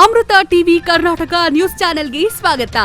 ಅಮೃತ TV Karnataka news ಚಾನೆಲ್ಗೆ ಸ್ವಾಗತ.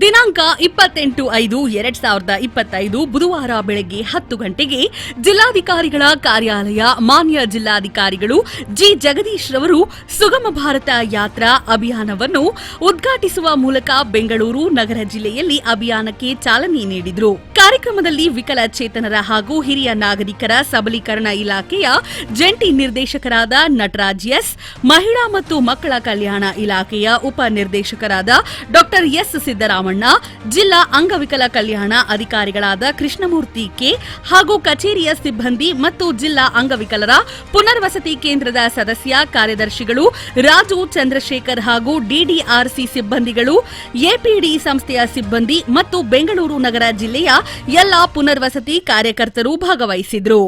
ದಿನಾಂಕ 28/5/2025 ಬುಧವಾರ ಬೆಳಗ್ಗೆ 10 ಗಂಟೆಗೆ ಜಿಲ್ಲಾಧಿಕಾರಿಗಳ ಕಾರ್ಯಾಲಯ ಮಾನ್ಯ ಜಿಲ್ಲಾಧಿಕಾರಿಗಳು ಜಿ ಜಗದೀಶ್ ರವರು ಸುಗಮ ಭಾರತ ಯಾತ್ರಾ ಅಭಿಯಾನವನ್ನು ಉದ್ಘಾಟಿಸುವ ಮೂಲಕ ಬೆಂಗಳೂರು ನಗರ ಜಿಲ್ಲೆಯಲ್ಲಿ ಅಭಿಯಾನಕ್ಕೆ ಚಾಲನೆ ನೀಡಿದರು. ಕಾರ್ಯಕ್ರಮದಲ್ಲಿ ವಿಕಲಚೇತನರ ಹಾಗೂ ಹಿರಿಯ ನಾಗರಿಕರ ಸಬಲೀಕರಣ ಇಲಾಖೆಯ ಜಂಟಿ ನಿರ್ದೇಶಕರಾದ ನಟರಾಜ್ ಎಸ್, ಮಹಿಳಾ ಮತ್ತು ಮಕ್ಕಳ ಕಲ್ಯಾಣ ಇಲಾಖೆಯ ಉಪ ನಿರ್ದೇಶಕರಾದ ಡಾ ಎಸ್ ಸಿದ್ದರಾಮಣ್ಣ, ಜಿಲ್ಲಾ ಅಂಗವಿಕಲ ಕಲ್ಯಾಣ ಅಧಿಕಾರಿಗಳಾದ ಕೃಷ್ಣಮೂರ್ತಿ ಕೆ ಹಾಗೂ ಕಚೇರಿಯ ಸಿಬ್ಬಂದಿ ಮತ್ತು ಜಿಲ್ಲಾ ಅಂಗವಿಕಲರ ಪುನರ್ವಸತಿ ಕೇಂದ್ರದ ಸದಸ್ಯ ಕಾರ್ಯದರ್ಶಿಗಳು, ರಾಜು, ಚಂದ್ರಶೇಖರ್ ಹಾಗೂ ಡಿಡಿಆರ್ಸಿ ಸಿಬ್ಬಂದಿಗಳು, ಎಪಿಡಿ ಸಂಸ್ಥೆಯ ಸಿಬ್ಬಂದಿ ಮತ್ತು ಬೆಂಗಳೂರು ನಗರ ಜಿಲ್ಲೆಯ ಎಲ್ಲಾ ಪುನರ್ವಸತಿ ಕಾರ್ಯಕರ್ತರು ಭಾಗವಹಿಸಿದ್ರು.